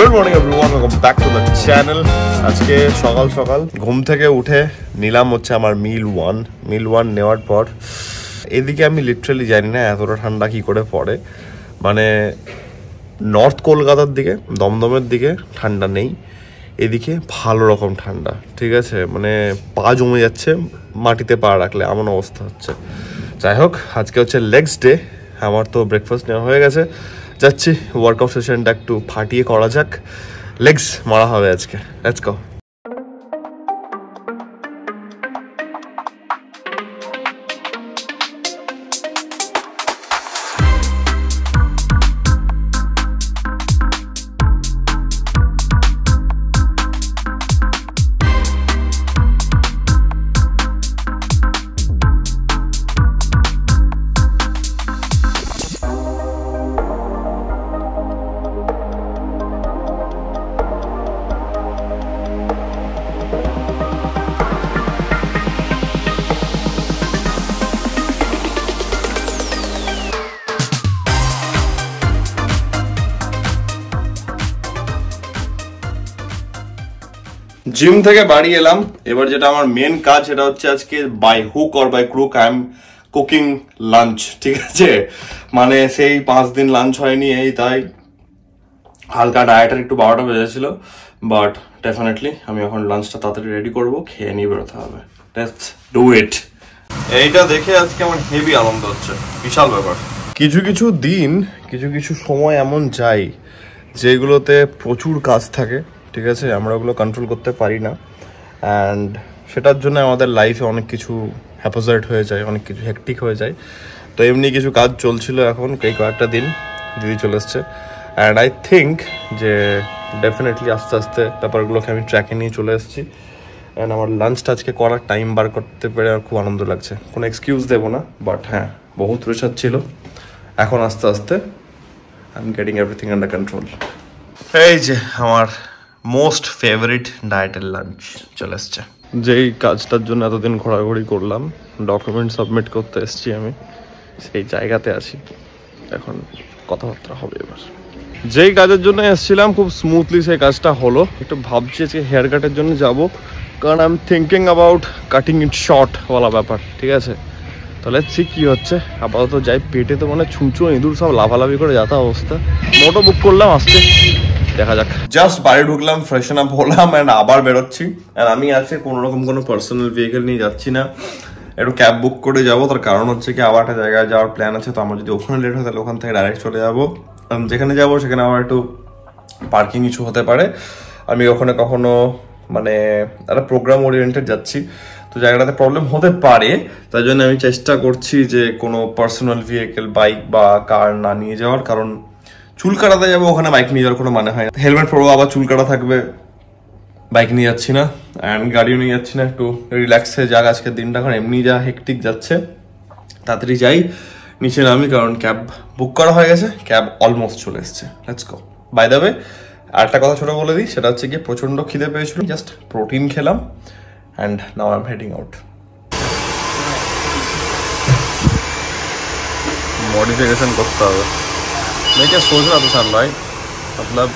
Good morning everyone, welcome back to the channel. আজকে সকাল সকাল ঘুম থেকে উঠে নিলাম হচ্ছে আমার মিল ওয়ান নেওয়ার পর এদিকে আমি লিটারালি জানি না এতটা ঠান্ডা কি করে পড়ে। মানে নর্থ কলকাতার দিকে দমদমের দিকে ঠান্ডা নেই, এদিকে ভালো রকম ঠান্ডা, ঠিক আছে। মানে পা জমে যাচ্ছে মাটিতে পা রাখলে এমন অবস্থা হচ্ছে। যাই হোক, আজকে হচ্ছে লেগস ডে, আমার তো ব্রেকফাস্ট নেওয়া হয়ে গেছে, যাচ্ছি ওয়ার্কআউট সেশনটা একটু ফাটিয়ে করা যাক, লেগস মারা হবে আজকে। Let's go. জিম থেকে বাড়ি এলাম, এবার যেটা আমার মেন কাজ সেটা হচ্ছে আজকে by hook or by crook I am cooking lunch, ঠিক আছে। মানে সেই 5 দিন লাঞ্চ হয়নি, এই তাই হালকা ডায়েটের একটু 12টা বেজেছিল, বাট ডেফিনেটলি আমি এখন লাঞ্চটা তাড়াতাড়ি রেডি করবো, খেয়ে নিয়ে বেরোতে হবে। Let's do it. এইটা দেখে আজকে আমার হেভি আনন্দ হচ্ছে, বিশাল ব্যাপার। কিছু কিছু দিন কিছু কিছু সময় এমন যাই যেগুলোতে প্রচুর কাজ থাকে, ঠিক আছে, আমরা ওগুলো কন্ট্রোল করতে পারি না, অ্যান্ড সেটার জন্য আমাদের লাইফে অনেক কিছু হ্যাপোজাইট হয়ে যায়, অনেক কিছু হেকটিক হয়ে যায়। তো এমনি কিছু কাজ চলছিল এখন এই কয়েকটা দিন, দিদি চলে এসছে, অ্যান্ড আই থিঙ্ক যে ডেফিনেটলি আস্তে আস্তে ব্যাপারগুলোকে আমি ট্র্যাকে নিয়ে চলে এসেছি, অ্যান্ড আমার লাঞ্চটা আজকে করার টাইম বার করতে পেরে আমার খুব আনন্দ লাগছে। কোনো এক্সকিউজ দেবো না, বাট হ্যাঁ বহুত প্রেশার ছিল, এখন আস্তে আস্তে I am getting everything under control. এই যে আমার মোস্ট ফেভারিট ডায়েটের লাঞ্চ চলে এসছে। যেই কাজটার জন্য এতদিন ঘোরাঘুরি করলাম, ডকুমেন্ট সাবমিট করতে এসছি, আমি সেই জায়গাতে আছি এখন, কথাবার্তা হবে এবার। যেই কাজের জন্য এসেছিলাম খুব স্মুথলি সেই কাজটা হলো। একটু ভাবছি যে হেয়ার কাটের জন্য যাব, কারণ I am thinking about cutting it short ওয়ালা ব্যাপার, ঠিক আছে। তাহলে ঠিক কী হচ্ছে, আপাতত যাই, পেটে তো মানে ছুঁচো ইঁদুর সব লাফালাফি করে যাতা অবস্থা। মোটো বুক করলাম, আসছে দেখা যাক। জাস্ট বাড়ি ঢুকলাম, ফ্রেশন আপ হলাম, অ্যান্ড আবার বেরোচ্ছি। অ্যান্ড আমি আজকে কোনো রকম কোনো পার্সোনাল ভেহিকেল নিয়ে যাচ্ছি না, একটু ক্যাব বুক করে যাবো। তার কারণ হচ্ছে কি, আবার একটা জায়গায় যাওয়ার প্ল্যান আছে, তো আমার যদি ওখানে লেট হয় তাহলে ওখান থেকে ডাইরেক্ট চলে যাবো। যেখানে যাবো সেখানে আমার একটু পার্কিং ইস্যু হতে পারে, আমি ওখানে কখনো মানে একটা প্রোগ্রাম ওরিয়েন্টেড যাচ্ছি, তো জায়গাটাতে প্রবলেম হতে পারে। তাই জন্য আমি চেষ্টা করছি যে কোনো পার্সোনাল ভেহিকেল, বাইক বা কার না নিয়ে যাওয়ার, কারণ চুল কাটাতে যাবো, ওখানে বাইক নিয়ে যাওয়ার কোনো মানে হয় না। হেলমেট পরবো, আবার চুল কাটা থাকবে, বাইক নিয়ে যাচ্ছি না, অ্যান্ড গাড়িও নিয়ে যাচ্ছি না। একটু রিল্যাক্সে যাক আজকের দিনটা, কারণ এমনি যা হেকটিক যাচ্ছে। তাড়াতাড়ি যাই, নিচে নামি, কারণ ক্যাব বুক করা হয়ে গেছে, ক্যাব অলমোস্ট চলে এসছে। Let's go. By the way, আরেকটা কথা ছোটো বলে দিই, সেটা হচ্ছে গিয়ে প্রচণ্ড খিদে পেয়েছিল, জাস্ট প্রোটিন খেলাম, and now I am heading out. Modification करता है। मैं क्या सोच रहा था सर भाई, मतलब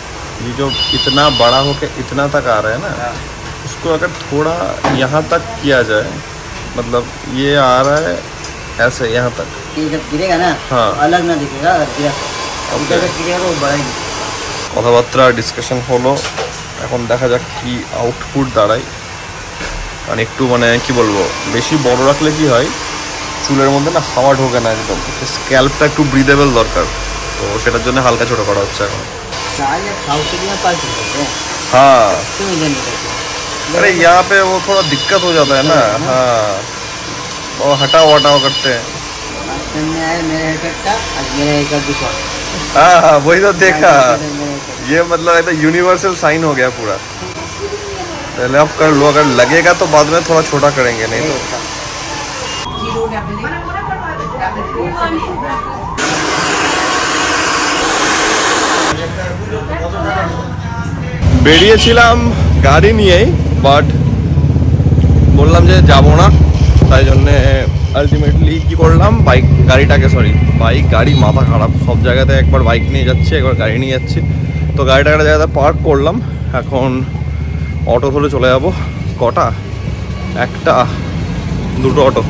ये जो इतना बड़ा होके इतना तक आ रहा है ना, उसको अगर थोड़ा यहाँ तक किया जाए, मतलब ये आ रहा है ऐसे यहाँ तक, जब गिरेगा ना हाँ अलग ना दिखेगा, अगर गिरा तो गिरेगा तो बढ़ेगा। কথাবার্তা ডিসকাশন হলো, এখন দেখা যাক কি আউটপুট দাঁড়ায়। কারণ একটু মানে কি বলবো, বেশি বড় রাখলে কি হয়, চুলের মধ্যে না হাওয়া ঢোকে না একদম, স্ক্যাল্পটা একটু ব্রিদেবল দরকার, তো সেটার জন্য হালকা ছোট করা হচ্ছে এখন। हाँ अरे यहाँ पे वो थोड़ा दिक्कत हो जाता है ना, हाँ वो हटाओ हटाओ करते हैं। हाँ हाँ वही तो देखा, ये मतलब है तो यूनिवर्सल साइन हो गया पूरा। पहले आप कर लो, अगर लगेगा तो बाद में थोड़ा छोटा करेंगे, नहीं तो বেরিয়েছিলাম গাড়ি নিয়েই, বাট বললাম যে যাবো না, তাই জন্যে আলটিমেটলি কি করলাম, বাইক গাড়ি মাথা খারাপ, সব জায়গাতে একবার বাইক নিয়ে যাচ্ছি, একবার গাড়ি নিয়ে যাচ্ছি, তো গাড়িটা একটা জায়গাতে পার্ক করলাম, এখন অটো ধরে চলে যাব। কটা? একটা, দুটো অটো।